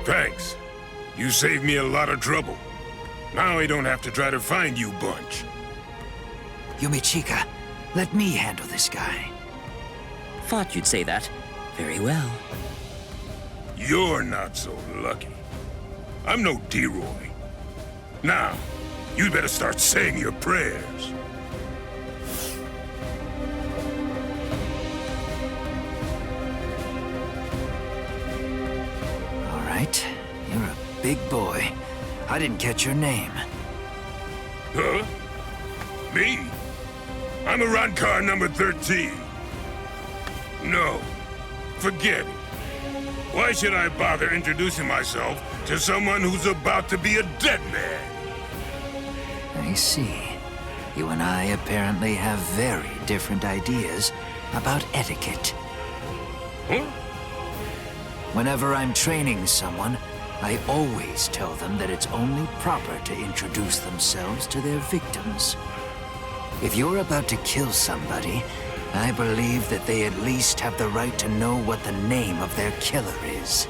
Thanks. You saved me a lot of trouble. Now I don't have to try to find you bunch. Yumichika, let me handle this guy. Thought you'd say that. Very well. You're not so lucky. I'm no D-Roy. Now, you'd better start saying your prayers. All right, you're a big boy. I didn't catch your name. Huh? Me? I'm a Rankar number 13. No, forget it. Why should I bother introducing myself to someone who's about to be a dead man? I see. You and I apparently have very different ideas about etiquette. Huh? Whenever I'm training someone, I always tell them that it's only proper to introduce themselves to their victims. If you're about to kill somebody, I believe that they at least have the right to know what the name of their killer is.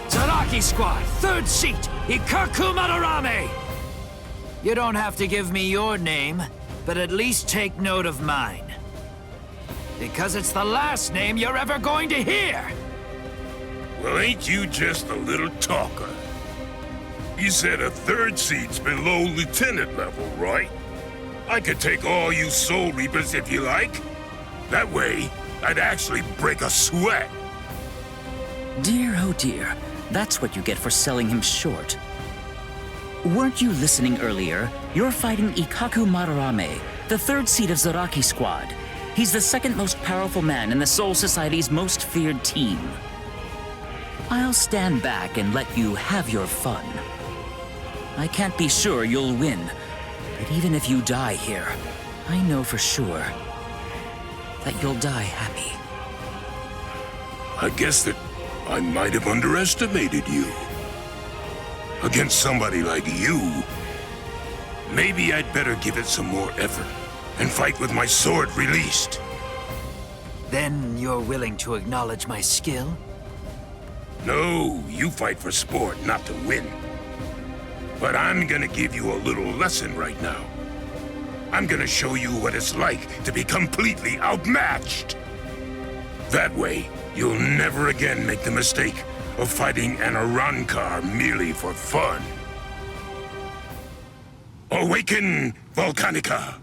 Zaraki Squad, 3rd seat, Ikaku Madarame! You don't have to give me your name, but at least take note of mine. Because it's the last name you're ever going to hear! Well, ain't you just a little talker? You said a 3rd seat's below lieutenant level, right? I could take all you Soul Reapers if you like. That way, I'd actually break a sweat. Dear, oh dear. That's what you get for selling him short. Weren't you listening earlier? You're fighting Ikaku Madarame, the 3rd seat of Zaraki Squad. He's the 2nd most powerful man in the Soul Society's most feared team. I'll stand back and let you have your fun. I can't be sure you'll win, but even if you die here, I know for sure that you'll die happy. I guess that I might have underestimated you. Against somebody like you, maybe I'd better give it some more effort and fight with my sword released. Then you're willing to acknowledge my skill? No, you fight for sport, not to win. But I'm gonna give you a little lesson right now. I'm gonna show you what it's like to be completely outmatched. That way, you'll never again make the mistake of fighting an Arankar merely for fun. Awaken, Volcanica!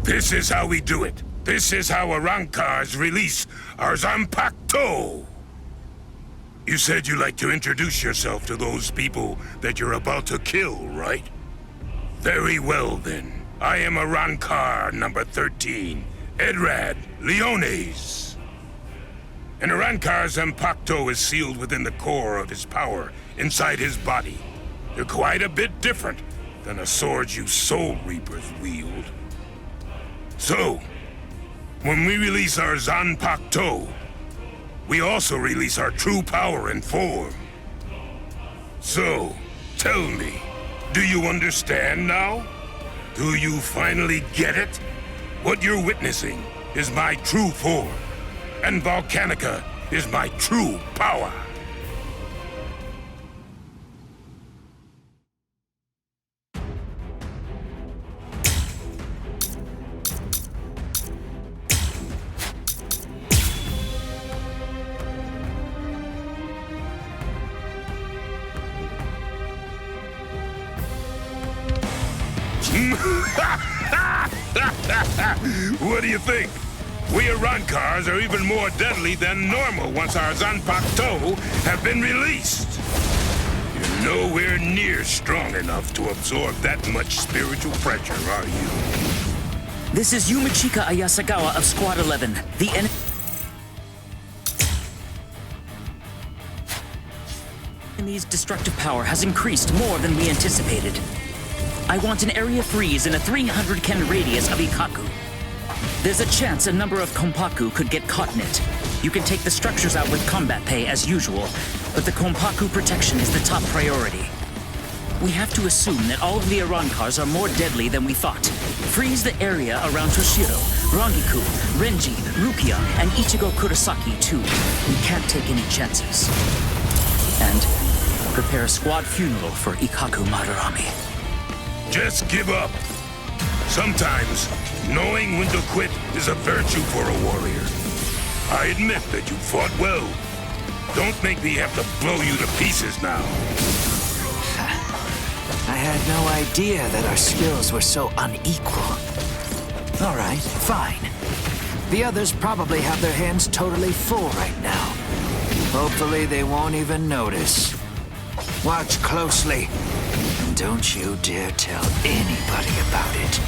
This is how we do it. This is how Arankars release our Zanpakuto! You said you like to introduce yourself to those people that you're about to kill, right? Very well, then. I am Arankar number 13, Edrad Leones. An Arankar's Zanpakuto is sealed within the core of his power, inside his body. They're quite a bit different than the swords you Soul Reapers wield. So, when we release our Zanpakuto, we also release our true power and form. So, tell me, do you understand now? Do you finally get it? What you're witnessing is my true form, and Volcanica is my true power. What do you think? We Arankars are even more deadly than normal once our Zanpakuto have been released. You're nowhere near strong enough to absorb that much spiritual pressure, are you? This is Yumichika Ayasagawa of Squad 11. The enemy... enemy's destructive power has increased more than we anticipated. I want an area freeze in a 300 ken radius of Ikaku. There's a chance a number of Konpaku could get caught in it. You can take the structures out with combat pay as usual, but the Konpaku protection is the top priority. We have to assume that all of the Arankars are more deadly than we thought. Freeze the area around Toshiro, Rangiku, Renji, Rukia, and Ichigo Kurosaki too. We can't take any chances. And prepare a squad funeral for Ikkaku Madarame. Just give up. Sometimes, knowing when to quit is a virtue for a warrior. I admit that you fought well. Don't make me have to blow you to pieces now. I had no idea that our skills were so unequal. All right, fine. The others probably have their hands totally full right now. Hopefully they won't even notice. Watch closely. And don't you dare tell anybody about it.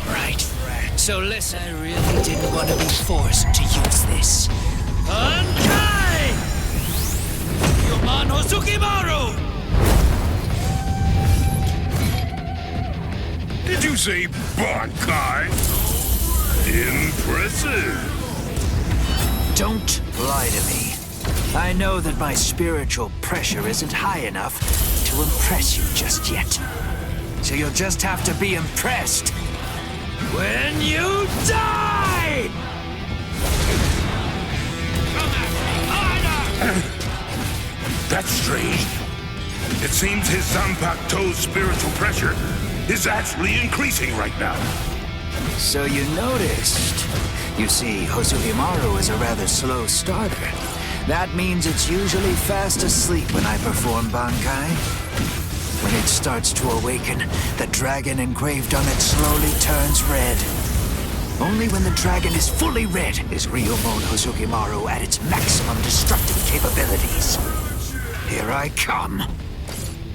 Right. So listen, I really didn't want to be forced to use this. Bankai! Yoman Hosukimaru! Did you say Bankai? Impressive. Don't lie to me. I know that my spiritual pressure isn't high enough to impress you just yet. So you'll just have to be impressed when you die! That's strange. It seems his Zanpakuto's spiritual pressure is actually increasing right now. So you noticed. You see, Hosukimaru is a rather slow starter. That means it's usually fast asleep when I perform Bankai. When it starts to awaken, the dragon engraved on it slowly turns red. Only when the dragon is fully red is Ryomon Hosukimaru at its maximum destructive capabilities. Here I come.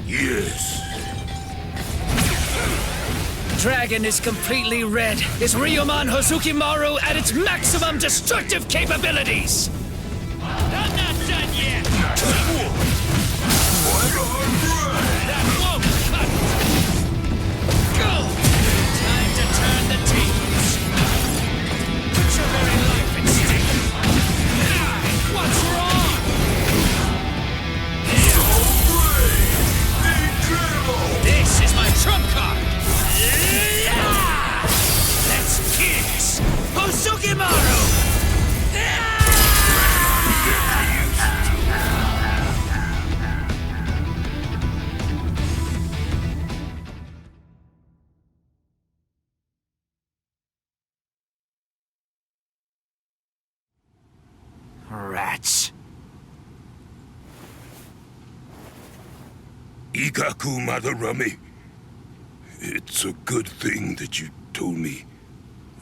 Yes. Dragon is completely red. Is Ryomon Hosukimaru at its maximum destructive capabilities? I'm not done yet! That won't cut it! Go! Time to turn the tables! Put your very life at stake! What's wrong? This is my trump card! Let's kiss! Hosukimaru! Rats. Ikkaku Madarame. It's a good thing that you told me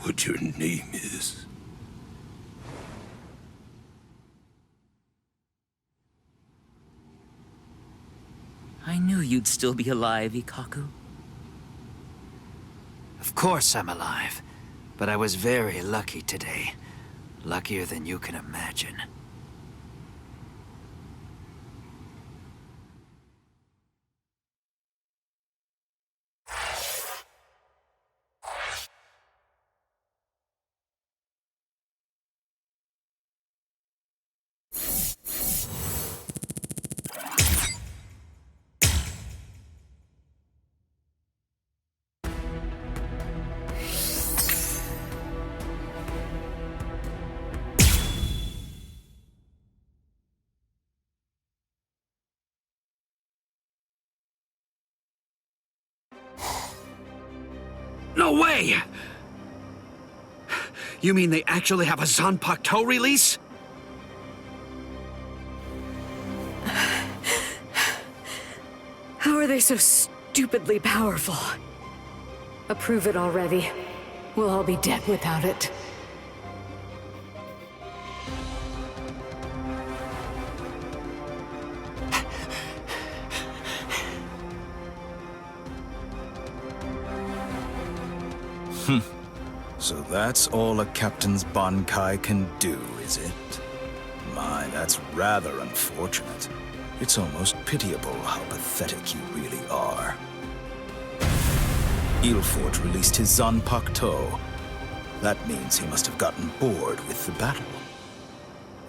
what your name is. I knew you'd still be alive, Ikkaku. Of course I'm alive, but I was very lucky today. Luckier than you can imagine. No way! You mean they actually have a Zanpakuto release? How are they so stupidly powerful? Approve it already. We'll all be dead without it. So that's all a captain's Bankai can do, is it? My, that's rather unfortunate. It's almost pitiable how pathetic you really are. Ilfort released his Zanpakuto. That means he must have gotten bored with the battle.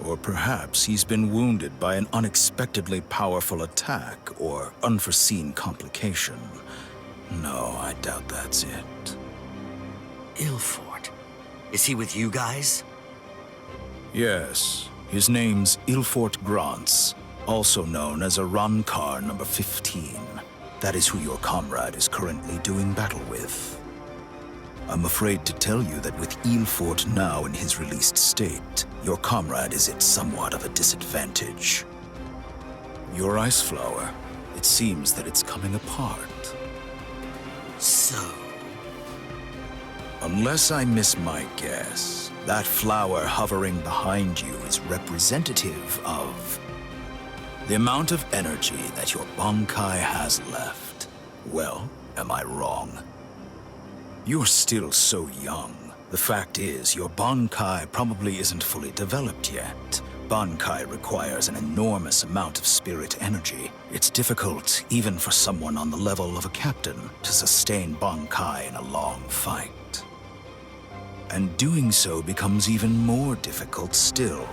Or perhaps he's been wounded by an unexpectedly powerful attack or unforeseen complication. No, I doubt that's it. Ilfort. Is he with you guys? Yes, his name's Ilfort Grants, also known as Arankar number 15. That is who your comrade is currently doing battle with. I'm afraid to tell you that with Ilfort now in his released state, your comrade is at somewhat of a disadvantage. Your ice flower, it seems that it's coming apart. So... Unless I miss my guess, that flower hovering behind you is representative of the amount of energy that your Bankai has left. Well, am I wrong? You're still so young. The fact is, your Bankai probably isn't fully developed yet. Bankai requires an enormous amount of spirit energy. It's difficult, even for someone on the level of a captain, to sustain Bankai in a long fight. And doing so becomes even more difficult still,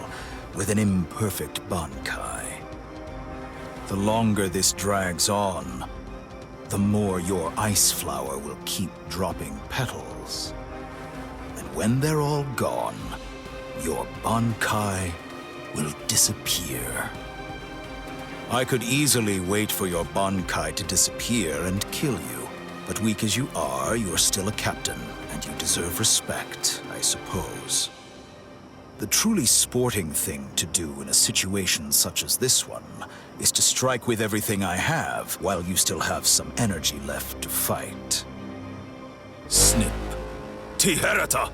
with an imperfect Bankai. The longer this drags on, the more your ice flower will keep dropping petals. And when they're all gone, your Bankai will disappear. I could easily wait for your Bankai to disappear and kill you, but weak as you are, you're still a captain, and you deserve respect, I suppose. The truly sporting thing to do in a situation such as this one is to strike with everything I have while you still have some energy left to fight. Snip. Tiherata!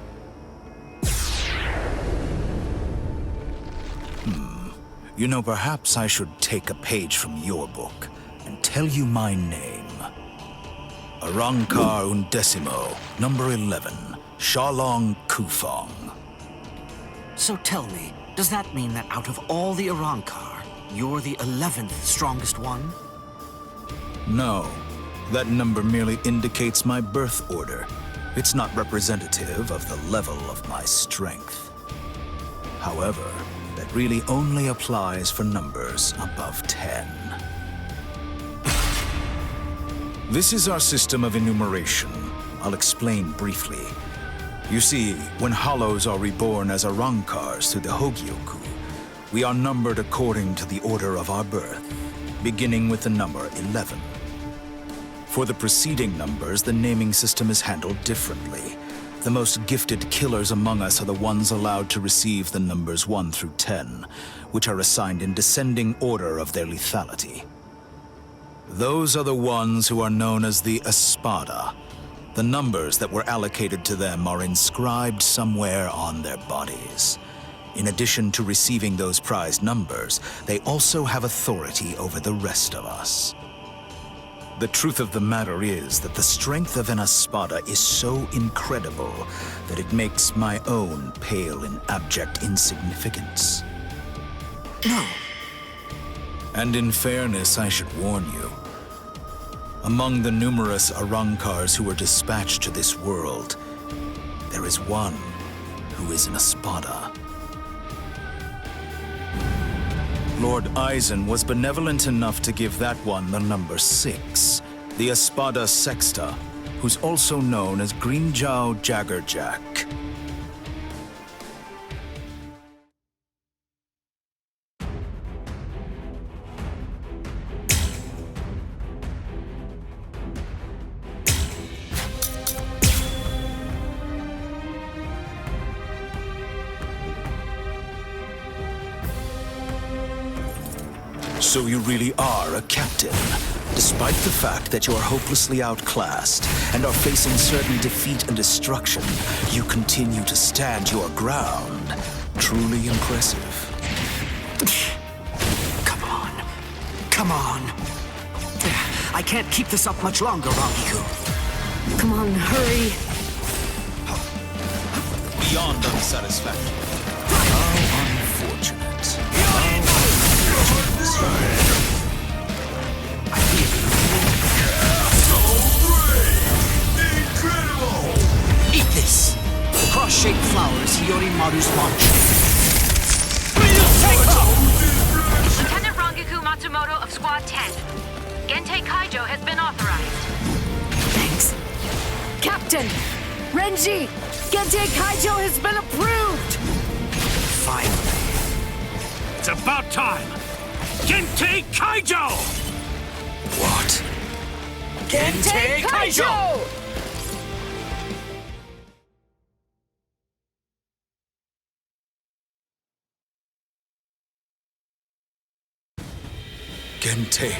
You know, perhaps I should take a page from your book and tell you my name. Arankar Undecimo, number 11, Shalong Kufong. So tell me, does that mean that out of all the Arankar, you're the 11th strongest one? No. That number merely indicates my birth order. It's not representative of the level of my strength. However, that really only applies for numbers above 10. This is our system of enumeration. I'll explain briefly. You see, when Hollows are reborn as Arankars through the Hogyoku, we are numbered according to the order of our birth, beginning with the number 11. For the preceding numbers, the naming system is handled differently. The most gifted killers among us are the ones allowed to receive the numbers 1 through 10, which are assigned in descending order of their lethality. Those are the ones who are known as the Espada. The numbers that were allocated to them are inscribed somewhere on their bodies. In addition to receiving those prized numbers, they also have authority over the rest of us. The truth of the matter is that the strength of an Espada is so incredible that it makes my own pale in abject insignificance. No. And in fairness, I should warn you. Among the numerous Arankars who were dispatched to this world, there is one who is an Espada. Lord Eisen was benevolent enough to give that one the number 6, the Espada Sexta, who's also known as Greenjow Jaggerjack. So you really are a captain, despite the fact that you are hopelessly outclassed and are facing certain defeat and destruction. You continue to stand your ground. Truly impressive. Come on. Come on. I can't keep this up much longer, Ragiku. Come on, hurry. Beyond unsatisfactory. How unfortunate. Eat this! Cross-shaped flowers, Hiyorimaru's launch. Lieutenant Rangiku Matsumoto of Squad 10. Gentei Kaijo has been authorized. Thanks. Captain! Renji! Gentei Kaijo has been approved! Finally. It's about time! Gentei Kaijo! What? Gentei Kaijo! Gentei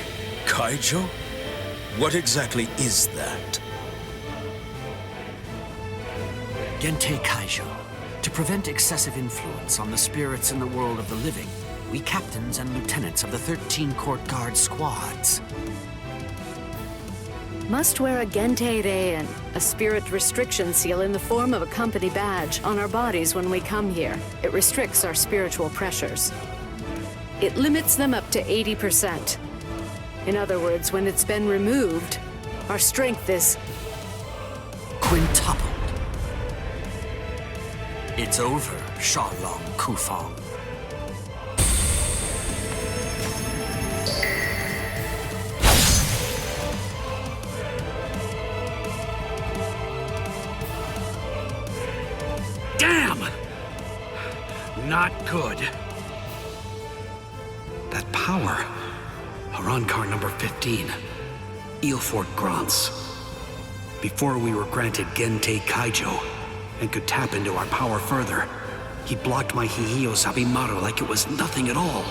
Kaijo? What exactly is that? Gentei Kaijo. To prevent excessive influence on the spirits in the world of the living, we captains and lieutenants of the 13 court guard squads. Must wear a Gentei and a spirit restriction seal in the form of a company badge on our bodies when we come here. It restricts our spiritual pressures. It limits them up to 80%. In other words, when it's been removed, our strength is Quintupled. It's over, Shalong Kufang. Damn! Not good. That power. Arankar number 15. Eelfort Grants. Before we were granted Gentei Kaijo and could tap into our power further, he blocked my Hihio Sabimaru like it was nothing at all.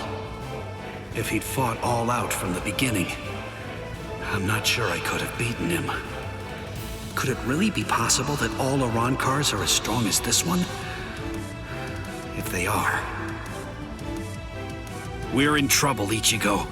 If he'd fought all out from the beginning, I'm not sure I could have beaten him. Could it really be possible that all Arankars are as strong as this one? If they are, we're in trouble, Ichigo.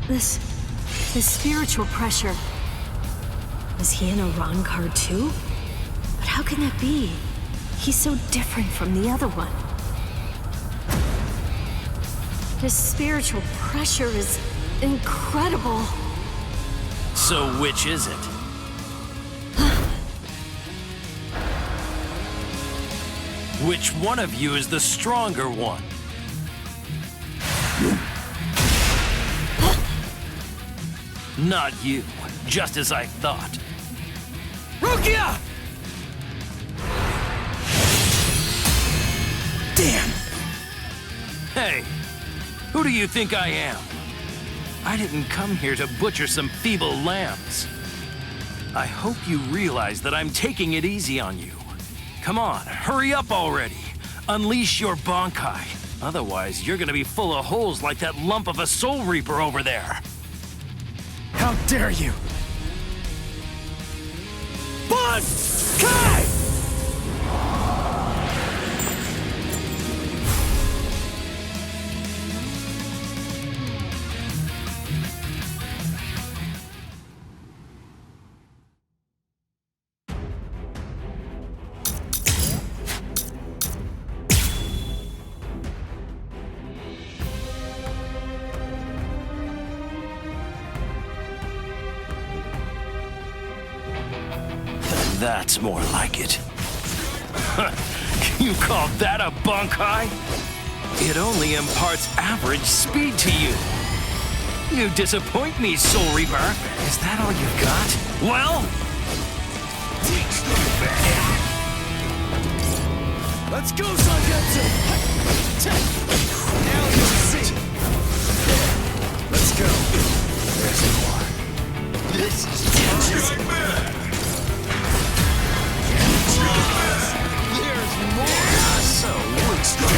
This spiritual pressure. Is he an Arankar too? But how can that be? He's so different from the other one. His spiritual pressure is incredible. So which is it? Which one of you is the stronger one? Not you, just as I thought. Rukia! Damn! Hey, who do you think I am? I didn't come here to butcher some feeble lambs. I hope you realize that I'm taking it easy on you. Come on, hurry up already. Unleash your Bankai. Otherwise, you're gonna be full of holes like that lump of a Soul Reaper over there. How dare you! Bankai! That's more like it. You call that a Bankai? It only imparts average speed to you. You disappoint me, Soul Reaper. Is that all you've got? Well? Let's go, Sangetsu! Now you'll see! Let's go. There's more. This is dangerous. There's more! So, what's that?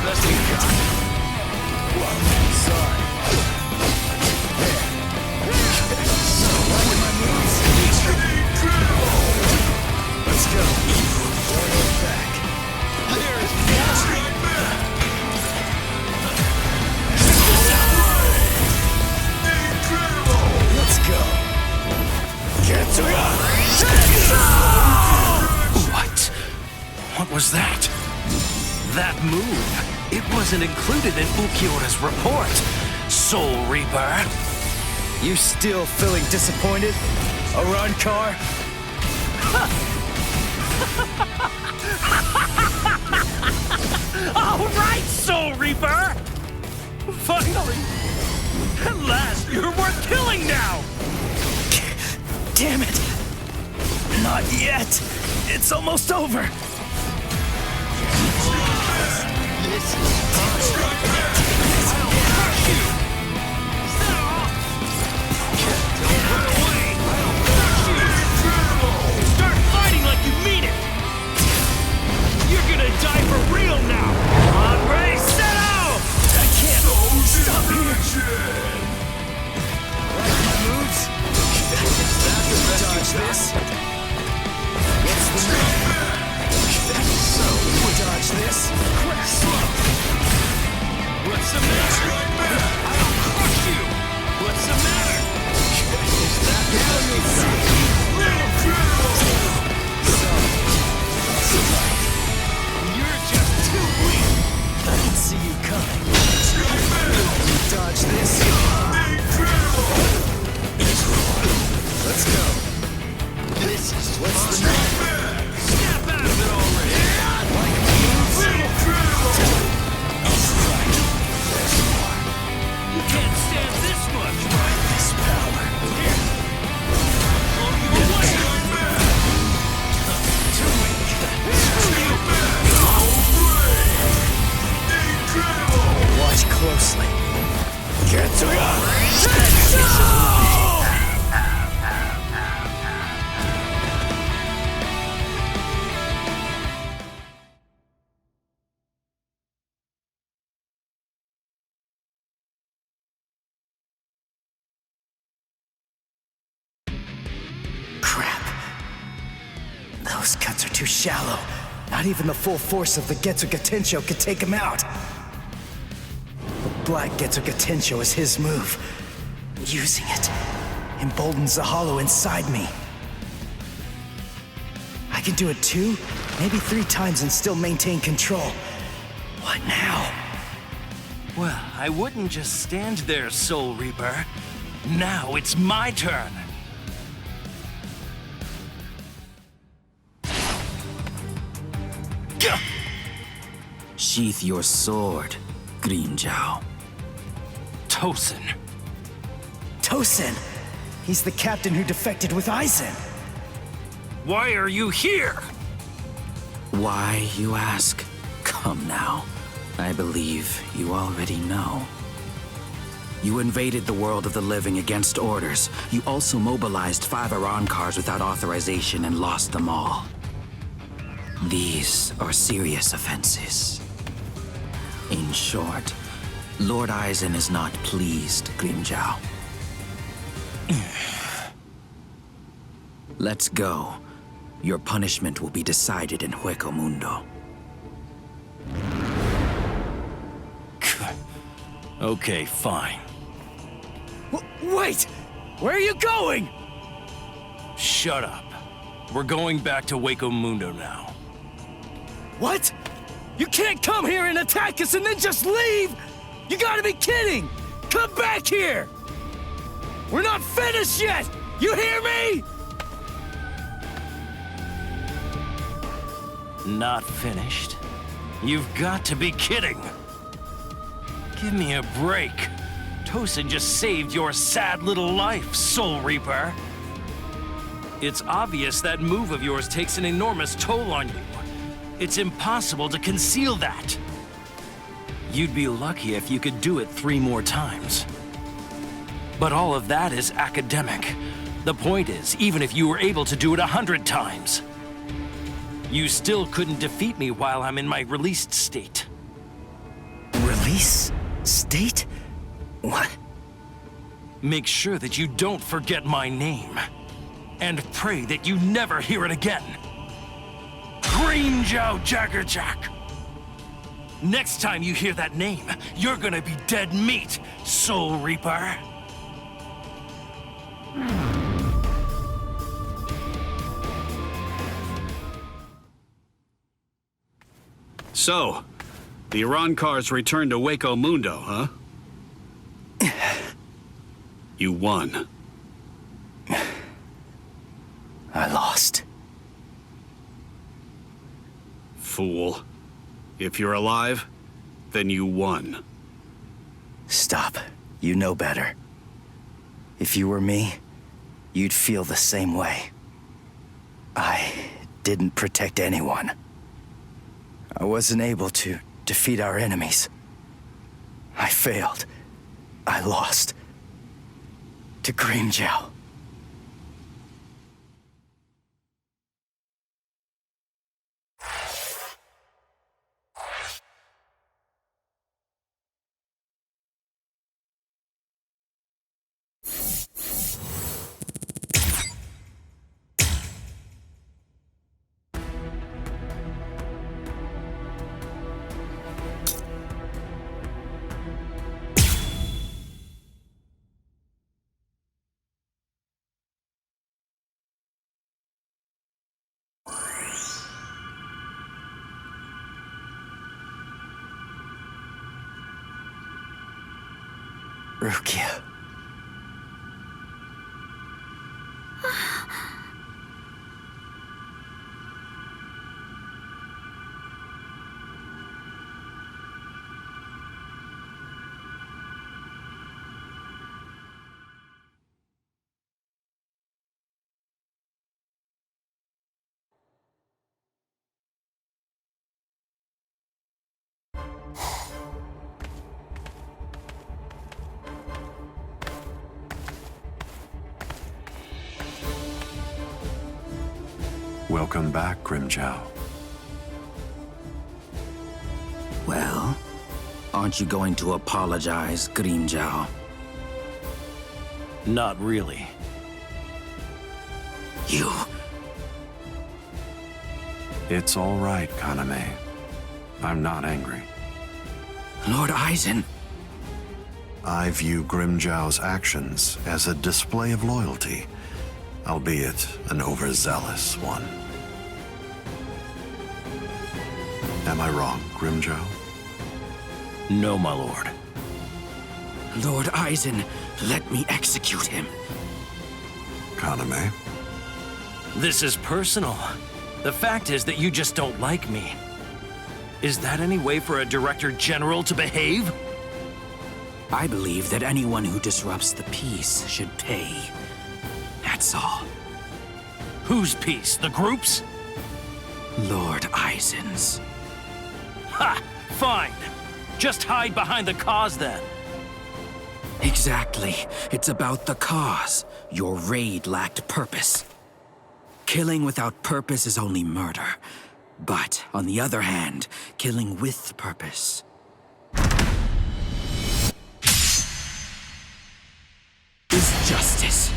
best we got. Whoa, sorry. Let's go. Don't hold back. There is Let's go. Get to What was that? That move. It wasn't included in Ulquiorra's report. Soul Reaper. You still feeling disappointed, Arankar? All right, Soul Reaper! Finally! At last, you're worth killing now! Damn it! Not yet! It's almost over! This is fun! I'll crush you! Is that all? Don't run away! I'll crush you! Start fighting like you mean it! You're gonna die for real now! Hombre, settle! I can't stop here! Like my moves? Dodge this. What's the matter? So, dodge this. What's the matter? I'll crush you! What's the matter? Is that how you see? You're just too weak! I can see you coming. Dodge this. Let's go. This is What's the fun. matter? Snap out of it already! Like my moves? You can't stand this much, right? This power. Here. Blow you away! Too weak. Screw you! Watch closely. Get to Crap. Those cuts are too shallow. Not even the full force of the Getsuga Tensho could take him out. The Black Getsuga Tensho is his move. Using it emboldens the hollow inside me. I can do it 2, maybe 3 times and still maintain control. What now? Well, I wouldn't just stand there, Soul Reaper. Now it's my turn. Gah! Sheath your sword, Grimmjow. Tosin. Tosin! He's the captain who defected with Aizen. Why are you here? Why, you ask? Come now. I believe you already know. You invaded the world of the living against orders. You also mobilized 5 Arankars without authorization and lost them all. These are serious offenses. In short, Lord Aizen is not pleased, Grimmjow. Let's go. Your punishment will be decided in Hueco Mundo. Okay, fine. Wait! Where are you going? Shut up. We're going back to Hueco Mundo now. What? You can't come here and attack us and then just leave! You gotta be kidding! Come back here! We're not finished yet! You hear me? Not finished? You've got to be kidding! Give me a break. Tosin just saved your sad little life, Soul Reaper. It's obvious that move of yours takes an enormous toll on you. It's impossible to conceal that. You'd be lucky if you could do it 3 more times. But all of that is academic. The point is, even if you were able to do it 100 times, you still couldn't defeat me while I'm in my released state. Police? State? What? Make sure that you don't forget my name. And pray that you never hear it again. Green Jow Jaggerjack! Next time you hear that name, you're gonna be dead meat, Soul Reaper. So, the Arancars returned to Waco Mundo, huh? You won. I lost. Fool. If you're alive, then you won. Stop. You know better. If you were me, you'd feel the same way. I didn't protect anyone. I wasn't able to defeat our enemies. I failed. I lost. To Grimmjow. Rukia. Welcome back, Grimmjow. Well, aren't you going to apologize, Grimmjow? Not really. You... It's all right, Kaname. I'm not angry. Lord Aizen. I view Grimmjow's actions as a display of loyalty, albeit an overzealous one. Am I wrong, Grimmjow? No, my lord. Lord Aizen, let me execute him. Kaname? This is personal. The fact is that you just don't like me. Is that any way for a Director General to behave? I believe that anyone who disrupts the peace should pay. That's all. Whose peace? The group's? Lord Aizen's. Ha! Fine. Just hide behind the cause then. Exactly. It's about the cause. Your raid lacked purpose. Killing without purpose is only murder. But, on the other hand, killing with purpose is justice.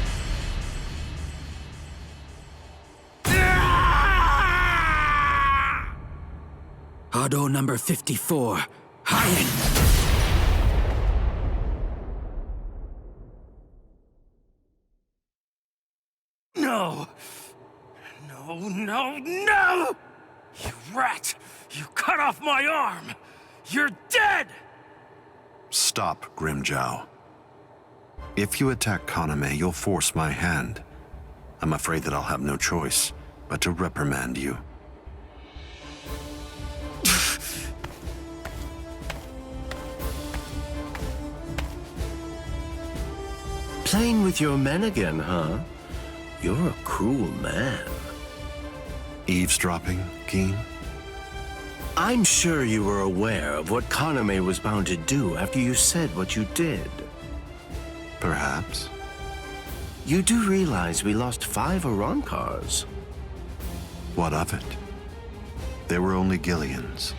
Hado number 54, Hien! No! No, no, no! You rat! You cut off my arm! You're dead! Stop, Grimmjow. If you attack Kaname, you'll force my hand. I'm afraid that I'll have no choice but to reprimand you. Playing with your men again, huh? You're a cruel man. Eavesdropping, Keen? I'm sure you were aware of what Kaname was bound to do after you said what you did. Perhaps. You do realize we lost 5 Arancars. What of it? They were only Gillians.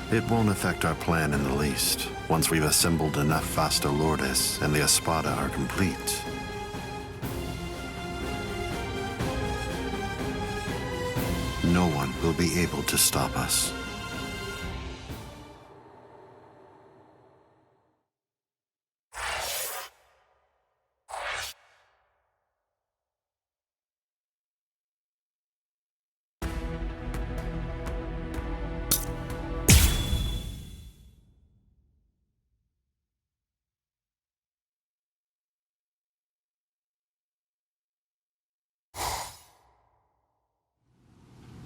It won't affect our plan in the least, once we've assembled enough Vasta Lourdes and the Espada are complete. No one will be able to stop us.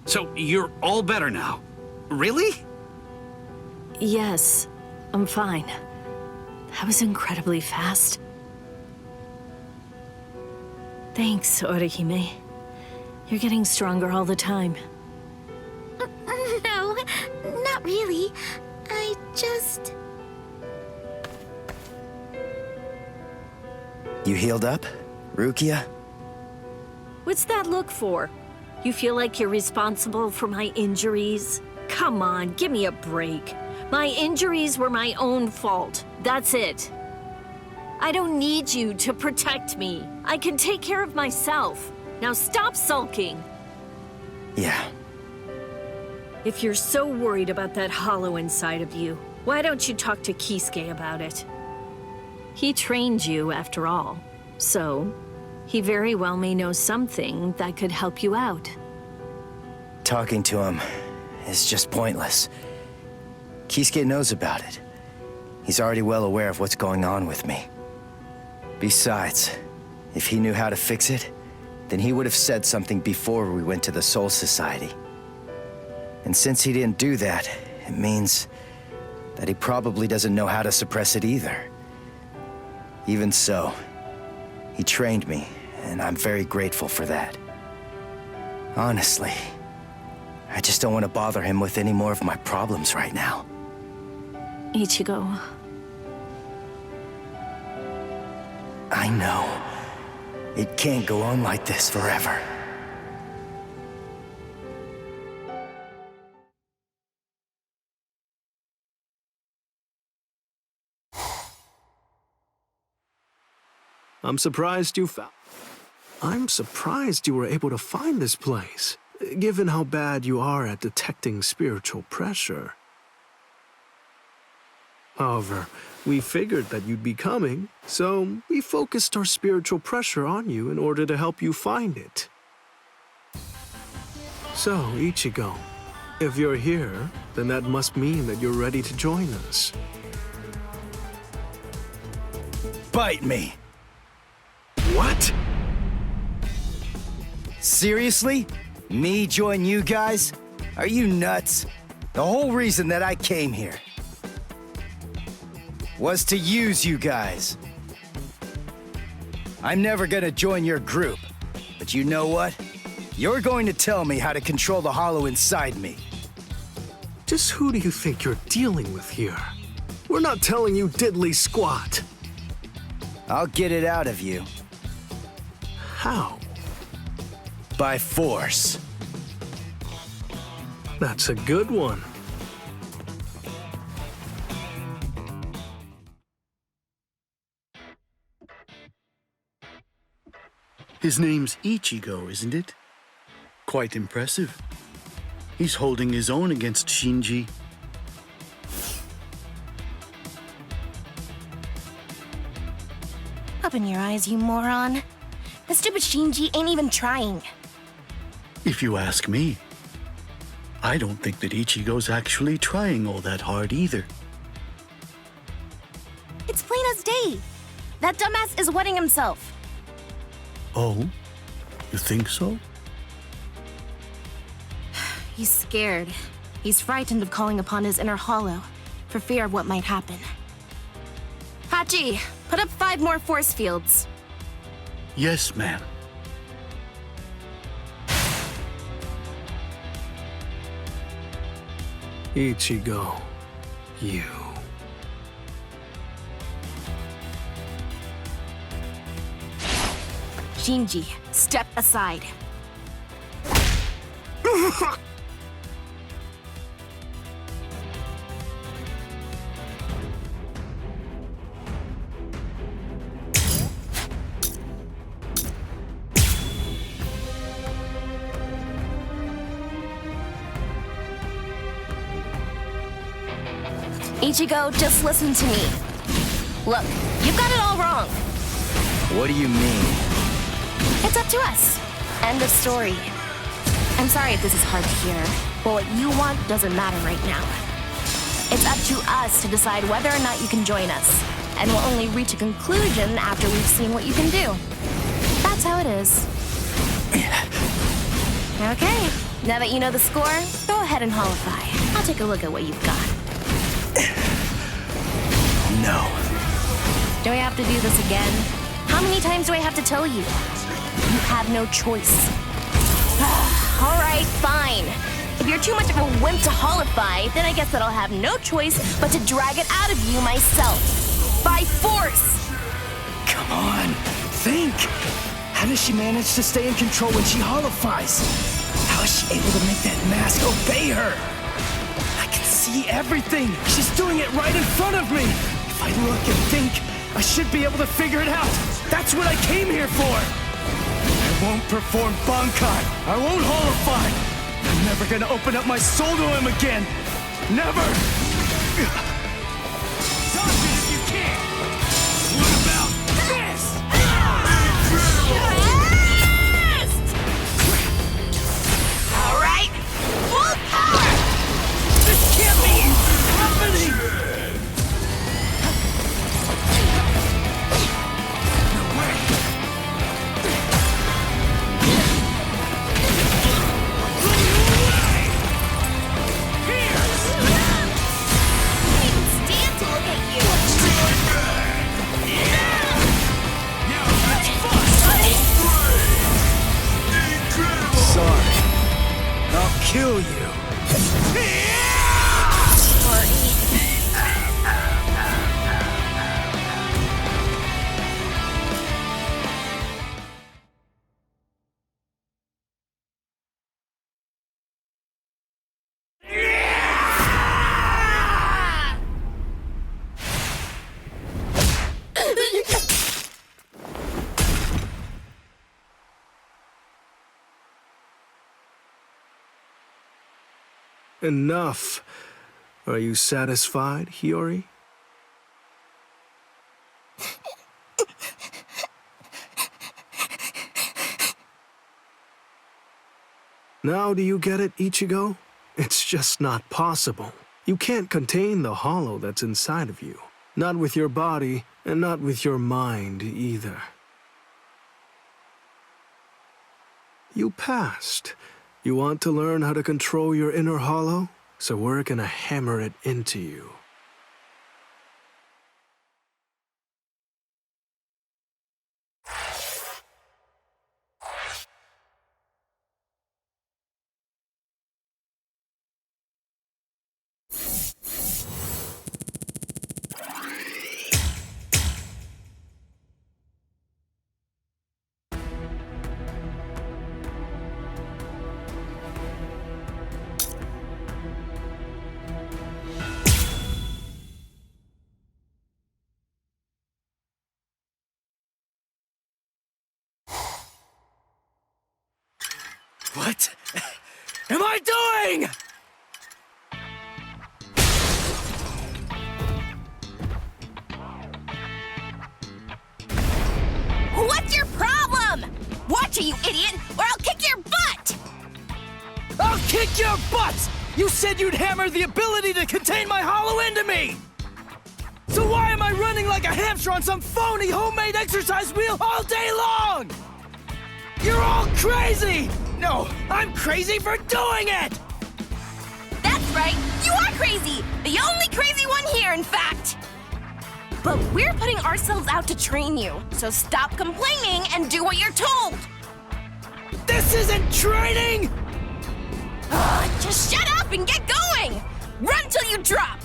So, you're all better now? Really? Yes, I'm fine. That was incredibly fast. Thanks, Orihime. You're getting stronger all the time. No, not really. I just... You healed up, Rukia? What's that look for? You feel like you're responsible for my injuries? Come on, give me a break. My injuries were my own fault. That's it. I don't need you to protect me. I can take care of myself. Now stop sulking. Yeah. If you're so worried about that hollow inside of you, why don't you talk to Kisuke about it? He trained you, after all. So, he very well may know something that could help you out. Talking to him is just pointless. Kisuke knows about it. He's already well aware of what's going on with me. Besides, if he knew how to fix it, then he would have said something before we went to the Soul Society. And since he didn't do that, it means that he probably doesn't know how to suppress it either. Even so, he trained me, and I'm very grateful for that. Honestly, I just don't want to bother him with any more of my problems right now. Ichigo. I know. It can't go on like this forever. I'm surprised you were able to find this place, given how bad you are at detecting spiritual pressure. However, we figured that you'd be coming, so we focused our spiritual pressure on you in order to help you find it. So, Ichigo, if you're here, then that must mean that you're ready to join us. Bite me! What? Seriously? Me join you guys? Are you nuts? The whole reason that I came here was to use you guys. I'm never gonna join your group, but you know what? You're going to tell me how to control the hollow inside me. Just who do you think you're dealing with here? We're not telling you diddly squat. I'll get it out of you. How? By force. That's a good one. His name's Ichigo, isn't it? Quite impressive. He's holding his own against Shinji. Open your eyes, you moron. The stupid Shinji ain't even trying. If you ask me, I don't think that Ichigo's actually trying all that hard either. It's plain as day. That dumbass is wetting himself. Oh? You think so? He's scared. He's frightened of calling upon his inner hollow, for fear of what might happen. Hachi, put up 5 more force fields. Yes, ma'am. Ichigo, you. Shinji, step aside. Ichigo, just listen to me. Look, you've got it all wrong. What do you mean? It's up to us. End of story. I'm sorry if this is hard to hear, but what you want doesn't matter right now. It's up to us to decide whether or not you can join us, and we'll only reach a conclusion after we've seen what you can do. That's how it is. Okay, now that you know the score, go ahead and holify. I'll take a look at what you've got. No. Do I have to do this again? How many times do I have to tell you? You have no choice. All right, fine. If you're too much of a wimp to holify, then I guess that I'll have no choice but to drag it out of you myself. By force! Come on, think! How does she manage to stay in control when she holifies? How is she able to make that mask obey her? I can see everything! She's doing it right in front of me! If I look and think, I should be able to figure it out! That's what I came here for! I won't perform Bankai! I won't holify! I'm never gonna open up my soul to him again! Never! Talk it if you can! What about this? All right, full power! This can't be happening! Kill you. Enough. Are you satisfied, Hiyori? Now do you get it, Ichigo? It's just not possible. You can't contain the hollow that's inside of you. Not with your body, and not with your mind either. You passed. You want to learn how to control your inner hollow? So we're gonna hammer it into you. What am I doing? What's your problem? Watch it, you idiot, or I'll kick your butt! I'll kick your butts! You said you'd hammer the ability to contain my hollow into me! So why am I running like a hamster on some phony homemade exercise wheel all day long? You're all crazy! No, I'm crazy for doing it! That's right, you are crazy! The only crazy one here, in fact! But we're putting ourselves out to train you, so stop complaining and do what you're told! This isn't training! Just shut up and get going! Run till you drop!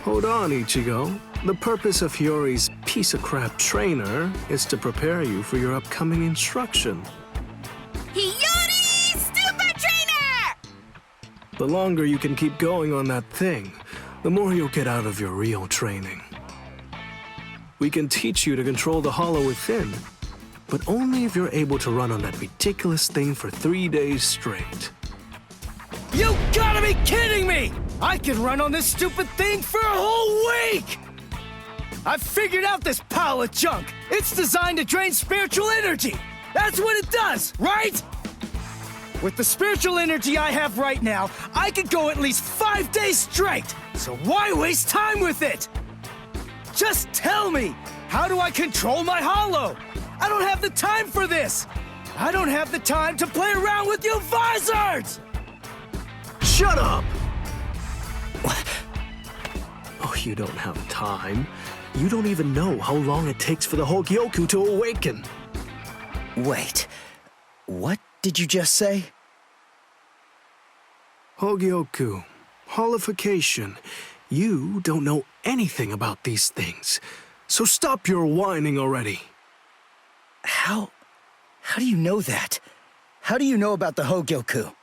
Hold on, Ichigo. The purpose of Hiyori's piece-of-crap trainer is to prepare you for your upcoming instruction. Hiyori, stupid trainer! The longer you can keep going on that thing, the more you'll get out of your real training. We can teach you to control the hollow within, but only if you're able to run on that ridiculous thing for 3 days straight. You gotta be kidding me! I can run on this stupid thing for a whole week! I've figured out this pile of junk. It's designed to drain spiritual energy. That's what it does, right? With the spiritual energy I have right now, I could go at least 5 days straight. So why waste time with it? Just tell me, how do I control my hollow? I don't have the time for this. I don't have the time to play around with you Visards! Shut up! Oh, you don't have time. You don't even know how long it takes for the Hogyoku to awaken. Wait, what did you just say? Hogyoku, holification. You don't know anything about these things. So stop your whining already. How do you know that? How do you know about the Hogyoku?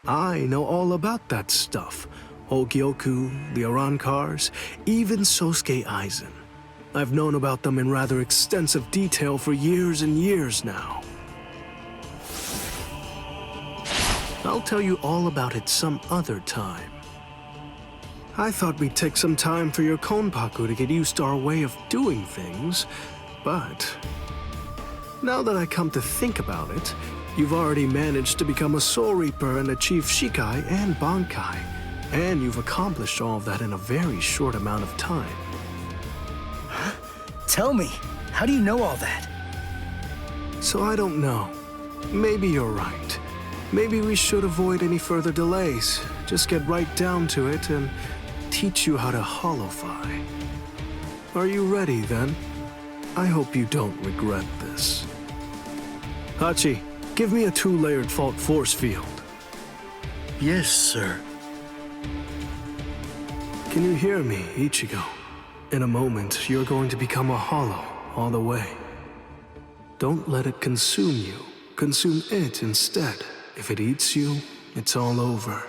I know all about that stuff. Hogyoku, the Arankars, even Sosuke Aizen. I've known about them in rather extensive detail for years and years now. I'll tell you all about it some other time. I thought we'd take some time for your Konpaku to get used to our way of doing things, but now that I come to think about it, you've already managed to become a Soul Reaper and achieve Shikai and Bankai, and you've accomplished all of that in a very short amount of time. Tell me, how do you know all that? So I don't know. Maybe you're right. Maybe we should avoid any further delays. Just get right down to it and teach you how to holofy. Are you ready then? I hope you don't regret this. Hachi, give me a 2-layered fault force field. Yes, sir. Can you hear me, Ichigo? In a moment, you're going to become a hollow all the way. Don't let it consume you. Consume it instead. If it eats you, it's all over.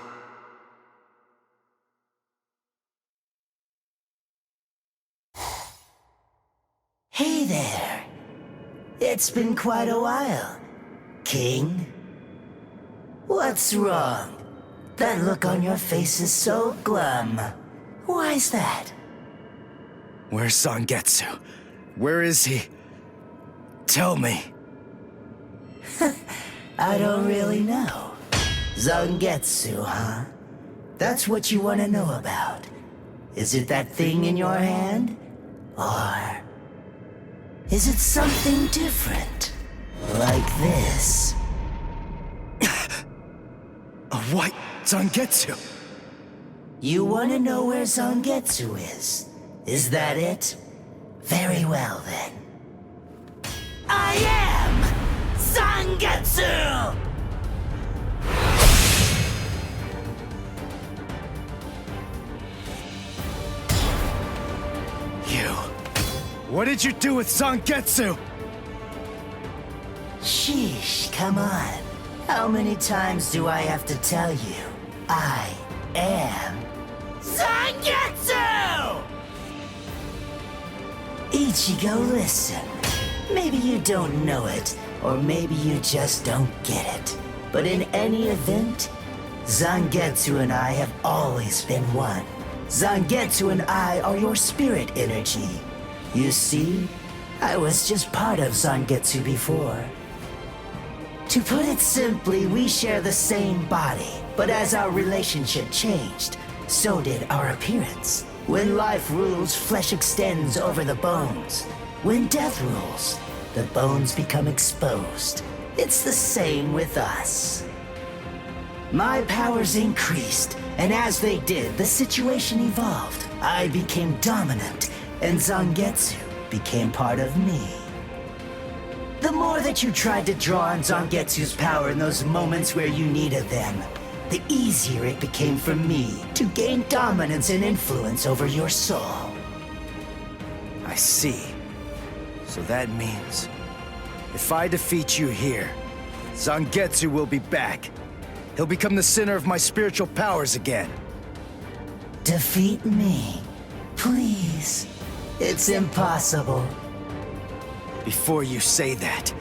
Hey there. It's been quite a while, King. What's wrong? That look on your face is so glum. Why's that? Where's Zangetsu? Where is he? Tell me. I don't really know. Zangetsu, huh? That's what you want to know about. Is it that thing in your hand? Or is it something different? Like this? A white Zangetsu. You want to know where Zangetsu is? Is that it? Very well then. I am Zangetsu! You. What did you do with Zangetsu? Sheesh, come on. How many times do I have to tell you? I am Zangetsu! Ichigo, listen. Maybe you don't know it, or maybe you just don't get it. But in any event, Zangetsu and I have always been one. Zangetsu and I are your spirit energy. You see, I was just part of Zangetsu before. To put it simply, we share the same body, but as our relationship changed, so did our appearance. When life rules, flesh extends over the bones. When death rules, the bones become exposed. It's the same with us. My powers increased, and as they did, the situation evolved. I became dominant, and Zangetsu became part of me. The more that you tried to draw on Zangetsu's power in those moments where you needed them, the easier it became for me to gain dominance and influence over your soul. I see. So that means, if I defeat you here, Zangetsu will be back. He'll become the center of my spiritual powers again. Defeat me? Please. It's impossible. Before you say that,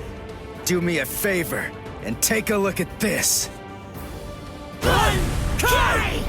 do me a favor and take a look at this. Bankai!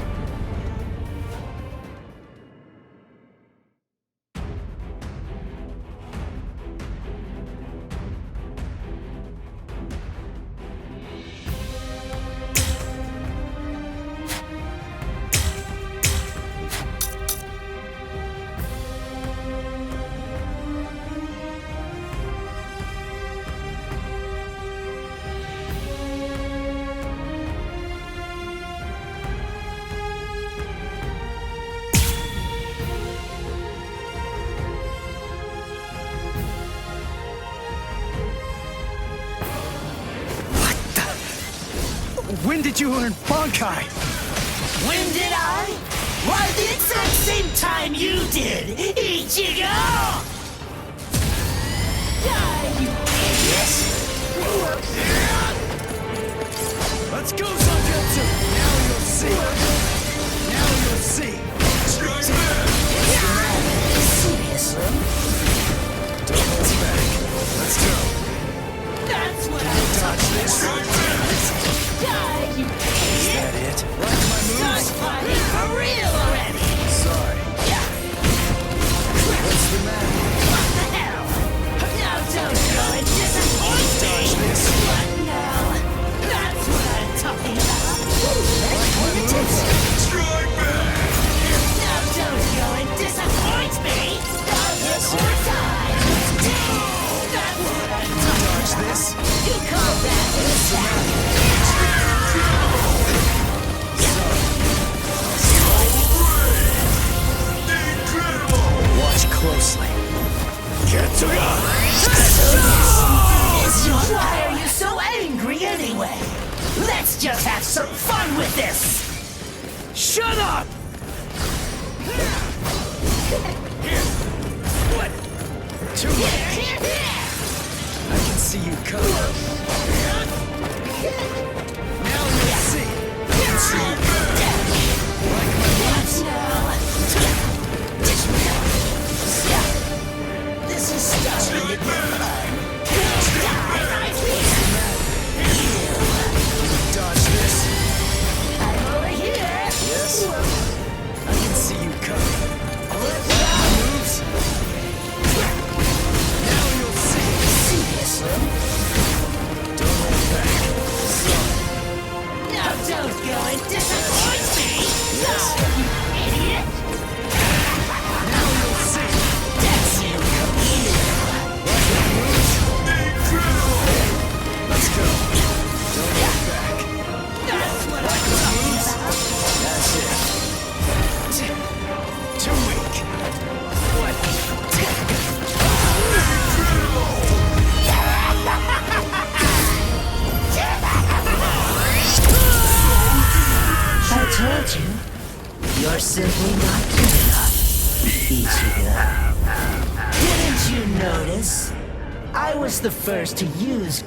When did you learn Bankai? When did I? Why, the exact same time you did, Ichigo! Die, you idiot! Let's go, Zangetsu! Now you'll see! Now you'll see! Seriously? Don't hold back. Let's go. That's what I'm talking about! Die, you idiot! Is that it? Like my moves? Start fighting for real already! Sorry. What's the matter? What the hell? Now don't go and disappoint me! What now? That's what I'm talking about! Like my moves? Strike back! Now don't go and disappoint me! That's more time! That's what I'm talking Dodge about! this? You call that an attack? Watch closely. Why are you so angry anyway? Let's just have some fun with this! Shut up! What? Too late. I can see you coming. Now you'll see. Like my moves? This is starting to get fun. Dodge this. I'm over here. Yes. I can see you coming. My moves? Now you'll see. Seriously? Don't hold back. Now don't go and disappoint me! Yes. You idiot! Now you'll see. That's you! Let's go. Don't hold back. That's what Like I'm my talking moves? about! That's it. Too weak. What? I told you, you're simply not good enough, Ichigo. Didn't you notice? I was the first to use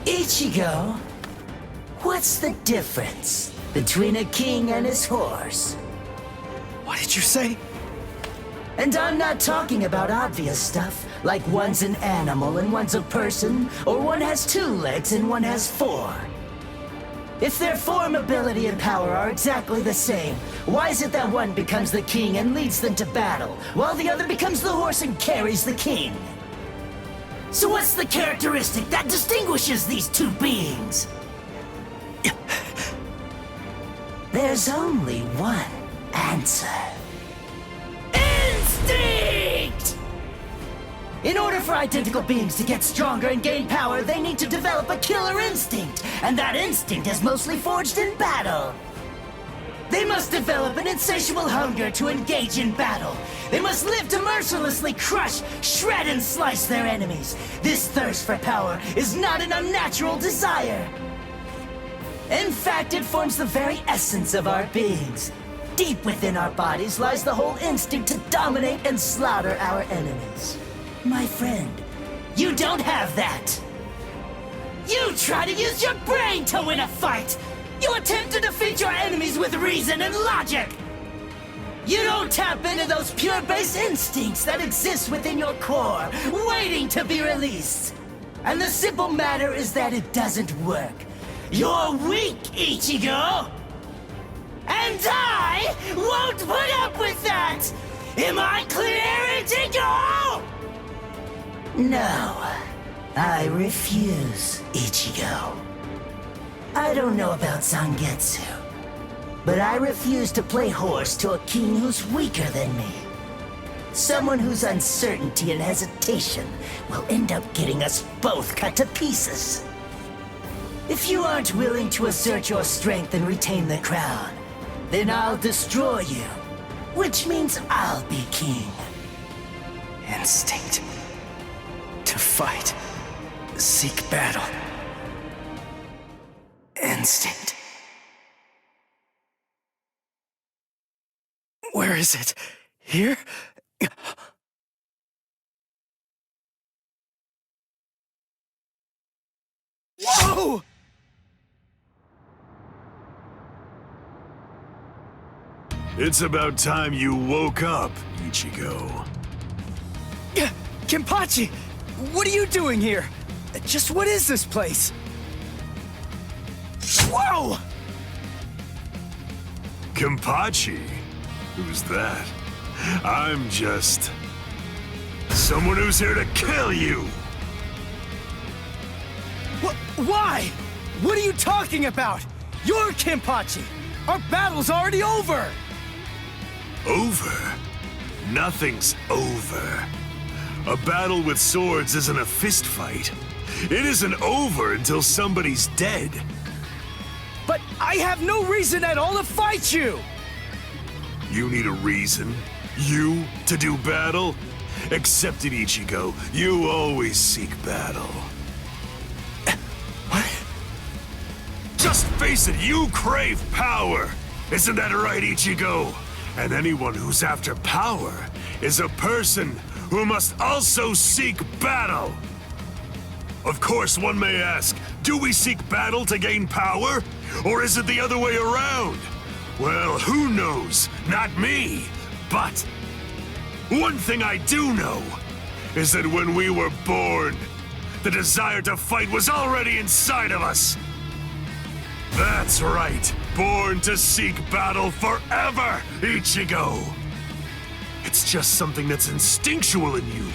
Ichigo, what's the difference between a king and his horse? What did you say? And I'm not talking about obvious stuff, like one's an animal and one's a person, or one has 2 legs and one has 4. If their form, ability, and power are exactly the same, why is it that one becomes the king and leads them to battle, while the other becomes the horse and carries the king? So what's the characteristic that distinguishes these 2 beings? There's only one answer. Instinct! In order for identical beings to get stronger and gain power, they need to develop a killer instinct, and that instinct is mostly forged in battle. They must develop an insatiable hunger to engage in battle. They must live to mercilessly crush, shred, and slice their enemies. This thirst for power is not an unnatural desire. In fact, it forms the very essence of our beings. Deep within our bodies lies the whole instinct to dominate and slaughter our enemies. My friend, you don't have that. You try to use your brain to win a fight. You attempt to defeat your enemies with reason and logic. You don't tap into those pure base instincts that exist within your core, waiting to be released. And the simple matter is that it doesn't work. You're weak, Ichigo! And I won't put up with that! Am I clear, Ichigo? No, I refuse, Ichigo. I don't know about Zangetsu, but I refuse to play horse to a king who's weaker than me. Someone whose uncertainty and hesitation will end up getting us both cut to pieces. If you aren't willing to assert your strength and retain the crown, then I'll destroy you, which means I'll be king. Instinct. To fight. Seek battle. Instinct. Where is it? Here? Whoa! It's about time you woke up, Ichigo. Kenpachi! What are you doing here? Just what is this place? Whoa! Kenpachi? Who's that? I'm just... someone who's here to kill you! Why? What are you talking about? You're Kenpachi! Our battle's already over! Over? Nothing's over. A battle with swords isn't a fist fight. It isn't over until somebody's dead. But I have no reason at all to fight you! You need a reason? You to do battle? Accept it, Ichigo. You always seek battle. What? Just face it, you crave power! Isn't that right, Ichigo? And anyone who's after power is a person who must also seek battle. Of course, one may ask, do we seek battle to gain power? Or is it the other way around? Well, who knows? Not me. But one thing I do know is that when we were born, the desire to fight was already inside of us. That's right. Born to seek battle forever, Ichigo. It's just something that's instinctual in you.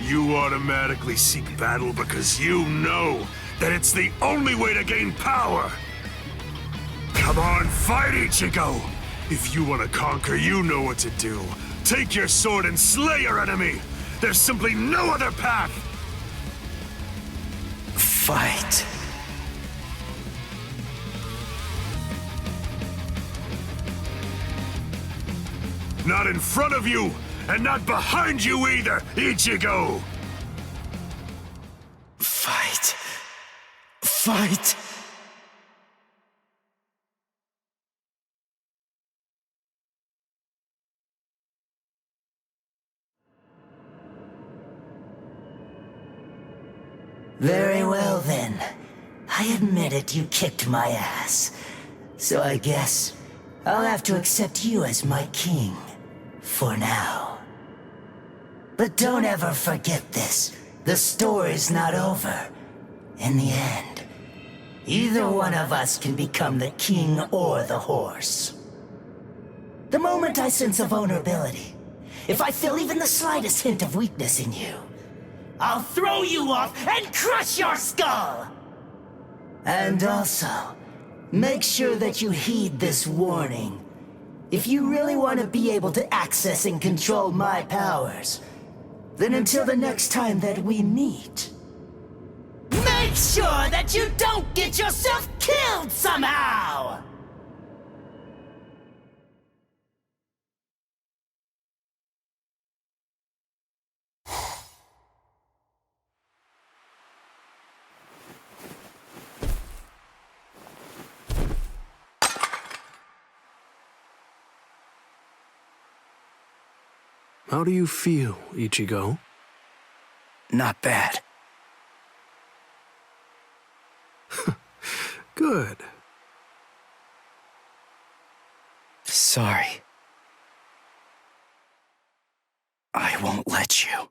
You automatically seek battle because you know that it's the only way to gain power. Come on, fight, Ichigo! If you want to conquer, you know what to do. Take your sword and slay your enemy! There's simply no other path! Fight. Not in front of you, and not behind you either, Ichigo! Fight. Fight. Very well then. I admit it, you kicked my ass. So I guess I'll have to accept you as my king. For now. But don't ever forget this. The story's not over. In the end, either one of us can become the king or the horse. The moment I sense a vulnerability, if I feel even the slightest hint of weakness in you, I'll throw you off and crush your skull! And also, make sure that you heed this warning. If you really want to be able to access and control my powers, then until the next time that we meet, make sure that you don't get yourself killed somehow! How do you feel, Ichigo? Not bad. Good. Sorry. get you.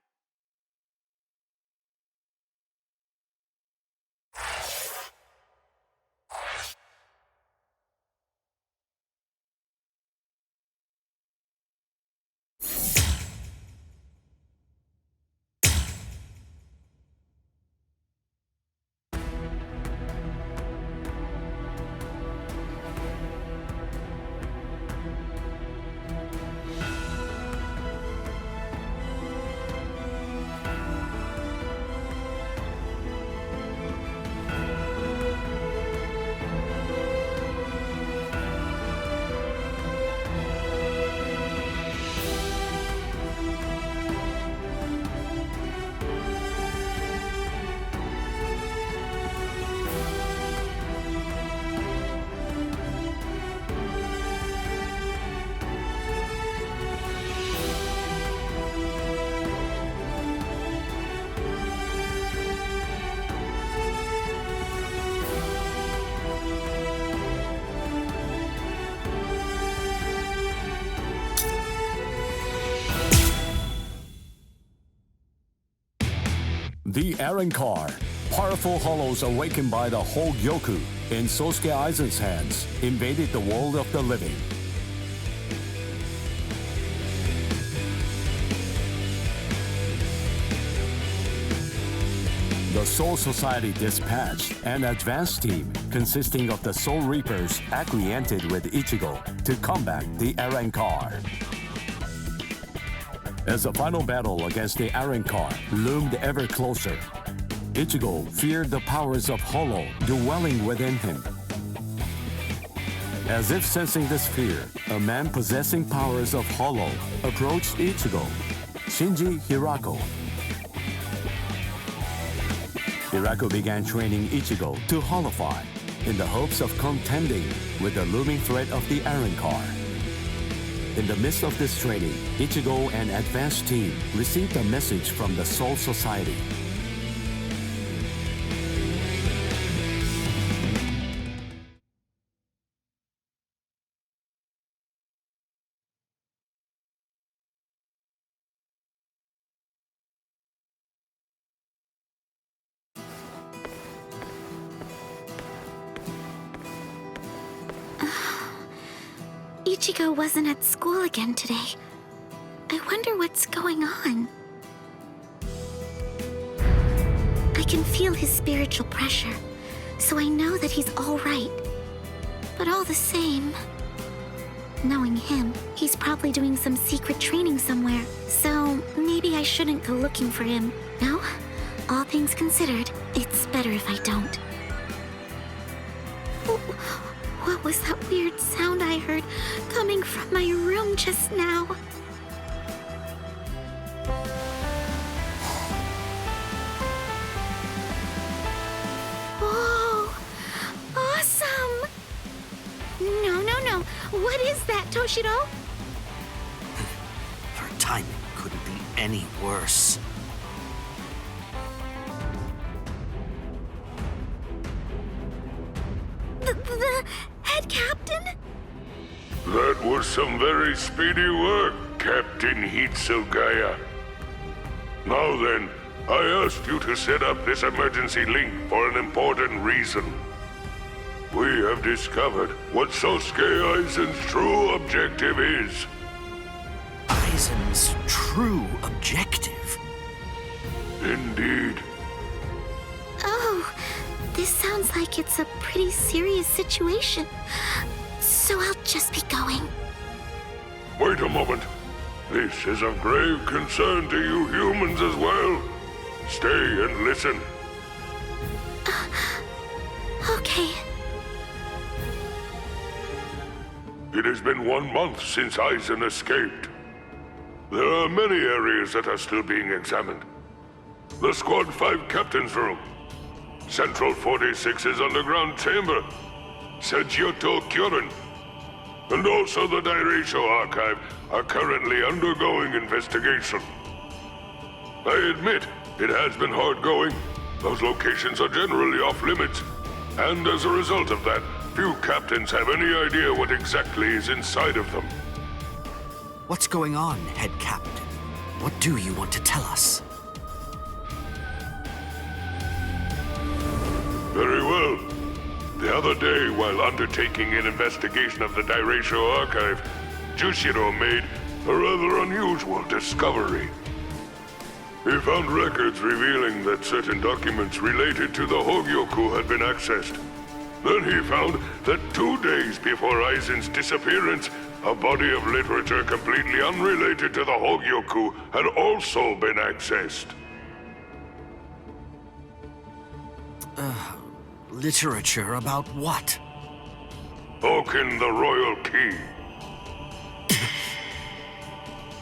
The Arrancar, powerful hollows awakened by the Hogyoku in Sosuke Aizen's hands, invaded the world of the living. The Soul Society dispatched an advance team consisting of the Soul Reapers acquainted with Ichigo to combat the Arrancar. As the final battle against the Arrancar loomed ever closer, Ichigo feared the powers of Hollow dwelling within him. As if sensing this fear, a man possessing powers of Hollow approached Ichigo, Shinji Hirako. Hirako began training Ichigo to Hollowify in the hopes of contending with the looming threat of the Arrancar. In the midst of this training, Ichigo and advanced team received a message from the Soul Society. Ichigo wasn't at school again today. I wonder what's going on. I can feel his spiritual pressure, so I know that he's all right. But all the same, knowing him, he's probably doing some secret training somewhere, so maybe I shouldn't go looking for him. No, all things considered, it's better if I don't. What was that weird sound I heard coming from my room just now? Whoa! Awesome! No. What is that, Toshiro? Your timing couldn't be any worse. The head captain? That was some very speedy work, Captain Hitsugaya. Now then, I asked you to set up this emergency link for an important reason. We have discovered what Sosuke Aizen's true objective is. Aizen's true objective? Indeed. Oh, this sounds like it's a pretty serious situation. So I'll just be going. Wait a moment. This is of grave concern to you humans as well. Stay and listen. Okay. It has been 1 month since Aizen escaped. There are many areas that are still being examined. The Squad 5 Captain's Room, Central 46's underground chamber, Seijyoto Kyorin, and also the Daireisho Archive are currently undergoing investigation. I admit, it has been hard going. Those locations are generally off limits, and as a result of that, few captains have any idea what exactly is inside of them. What's going on, Head Captain? What do you want to tell us? Very well. The other day, while undertaking an investigation of the Visored Archive, Jushiro made a rather unusual discovery. He found records revealing that certain documents related to the Hogyoku had been accessed. Then he found that 2 days before Aizen's disappearance, a body of literature completely unrelated to the Hogyoku had also been accessed. Literature about what? Oken, the Royal Key.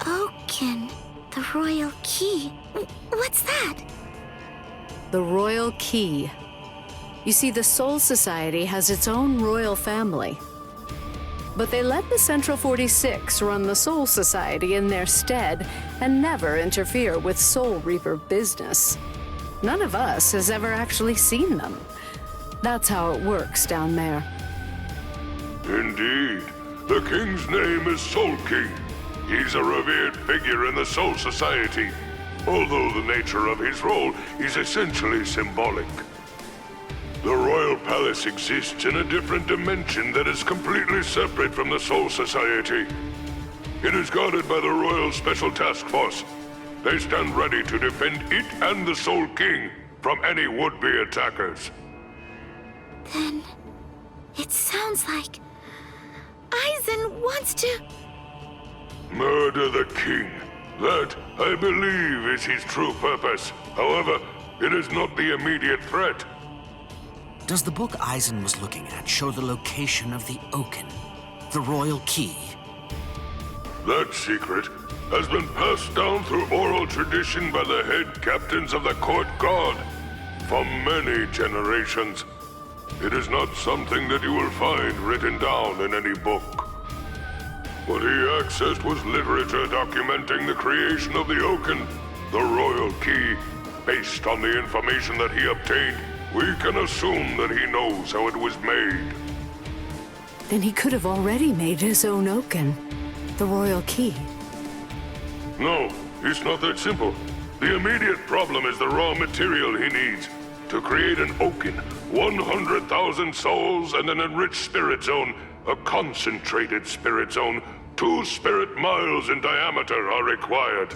Oken, the Royal Key. What's that? The Royal Key. You see, the Soul Society has its own royal family. But they let the Central 46 run the Soul Society in their stead and never interfere with Soul Reaper business. None of us has ever actually seen them. That's how it works down there. Indeed. The king's name is Soul King. He's a revered figure in the Soul Society, although the nature of his role is essentially symbolic. The Royal Palace exists in a different dimension that is completely separate from the Soul Society. It is guarded by the Royal Special Task Force. They stand ready to defend it and the Soul King from any would-be attackers. Then, it sounds like Aizen wants to... Murder the king. That, I believe, is his true purpose. However, it is not the immediate threat. Does the book Aizen was looking at show the location of the Oken, the Royal Key? That secret has been passed down through oral tradition by the head captains of the court guard for many generations. It is not something that you will find written down in any book. What he accessed was literature documenting the creation of the Oken, the Royal Key. Based on the information that he obtained, we can assume that he knows how it was made. Then he could have already made his own Oken, the Royal Key. No, it's not that simple. The immediate problem is the raw material he needs. To create an Oken, 100,000 souls and an enriched spirit zone, a concentrated spirit zone, 2 spirit miles in diameter are required.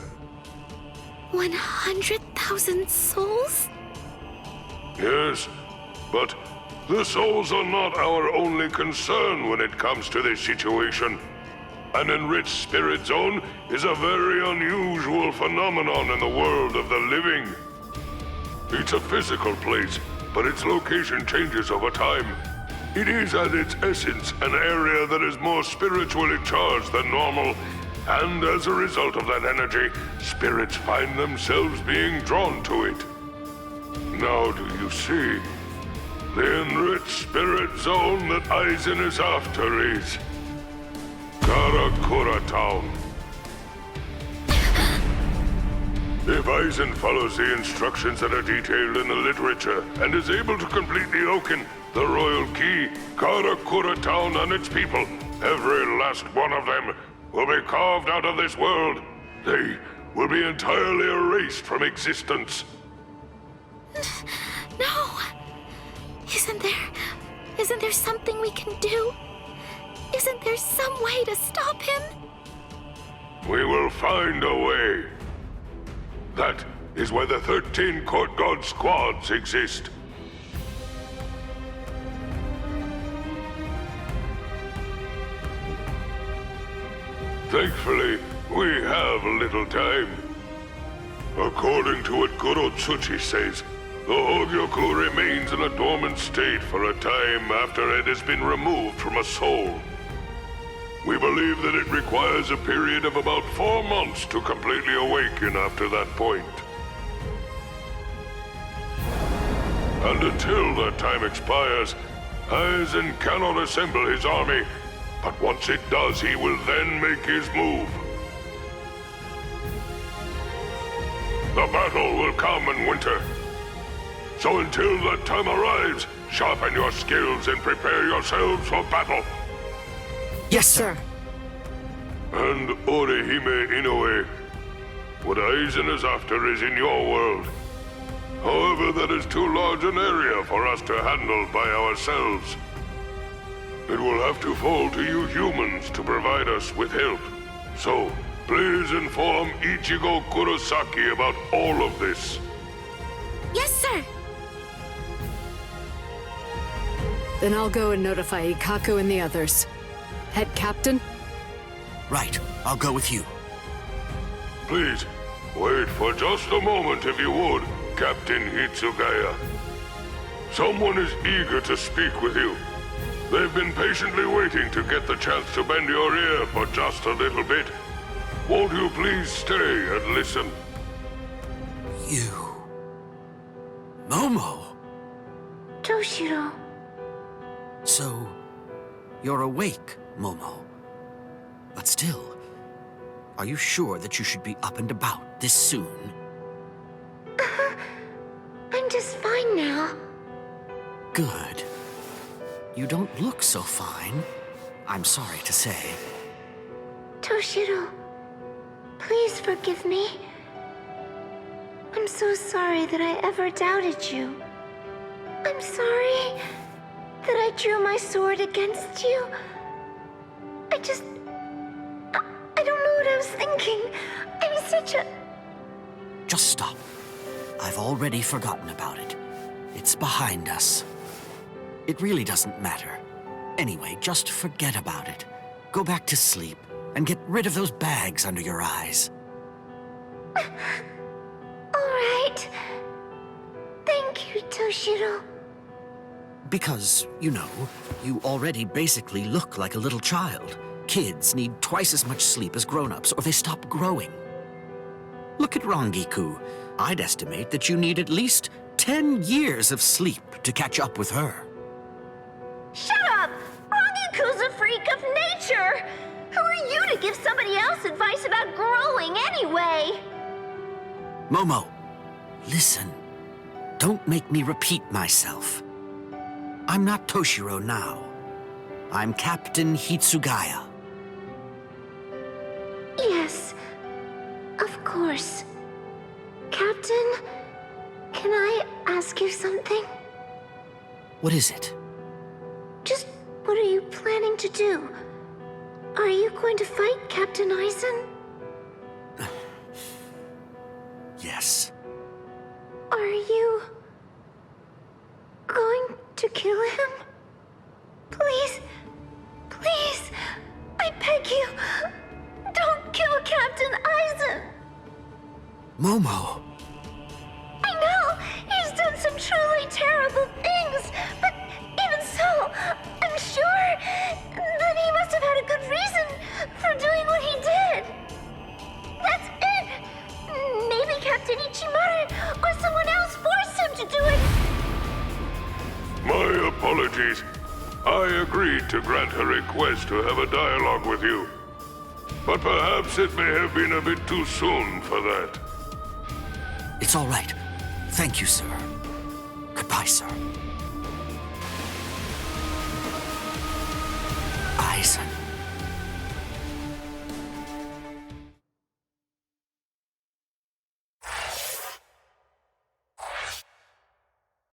100,000 souls? Yes, but the souls are not our only concern when it comes to this situation. An enriched spirit zone is a very unusual phenomenon in the world of the living. It's a physical place, but its location changes over time. It is at its essence an area that is more spiritually charged than normal, and as a result of that energy, spirits find themselves being drawn to it. Now do you see? The enriched spirit zone that Aizen is after is Karakura Town. If Aizen follows the instructions that are detailed in the literature and is able to complete the Oken, the Royal Key, Karakura Town and its people, every last one of them, will be carved out of this world. They will be entirely erased from existence. No! Isn't there something we can do? Isn't there some way to stop him? We will find a way. That is why the 13 Court Guard squads exist. Thankfully, we have little time. According to what Goro Tsuchi says, the Hogyoku remains in a dormant state for a time after it has been removed from a soul. We believe that it requires a period of about 4 months to completely awaken after that point. And until that time expires, Aizen cannot assemble his army, but once it does, he will then make his move. The battle will come in winter. So until that time arrives, sharpen your skills and prepare yourselves for battle. Yes, sir. And Orihime Inoue, What Aizen is after is in your world. However, that is too large an area for us to handle by ourselves. It will have to fall to you humans to provide us with help. So, please inform Ichigo Kurosaki about all of this. Yes, sir. Then I'll go and notify Ikaku and the others. Head Captain? Right, I'll go with you. Please, wait for just a moment if you would, Captain Hitsugaya. Someone is eager to speak with you. They've been patiently waiting to get the chance to bend your ear for just a little bit. Won't you please stay and listen? You... Momo! Toshiro. So, you're awake, Momo. But still, are you sure that you should be up and about this soon? I'm just fine now. Good. You don't look so fine, I'm sorry to say. Toshiro, please forgive me. I'm so sorry that I ever doubted you. I'm sorry that I drew my sword against you. I don't know what I was thinking. I'm such a... Just stop. I've already forgotten about it. It's behind us. It really doesn't matter. Anyway, just forget about it. Go back to sleep and get rid of those bags under your eyes. All right. Thank you, Toshiro. Because, you know, you already basically look like a little child. Kids need twice as much sleep as grown-ups, or they stop growing. Look at Rangiku. I'd estimate that you need at least 10 years of sleep to catch up with her. Shut up! Rangiku's a freak of nature! Who are you to give somebody else advice about growing anyway? Momo, listen. Don't make me repeat myself. I'm not Toshiro now. I'm Captain Hitsugaya. Yes, of course. Captain, can I ask you something? What is it? Just what are you planning to do? Are you going to fight Captain Aizen? Yes. Are you going to kill him? Please, please, I beg you, don't kill Captain Aizen! Momo! I know, he's done some truly terrible things, but even so, I'm sure that he must have had a good reason for doing what he did. That's it! Maybe Captain Ichimaru or someone else forced him to do it! My apologies. I agreed to grant her request to have a dialogue with you. But perhaps it may have been a bit too soon for that. It's all right. Thank you, sir. Goodbye, sir. Aizen.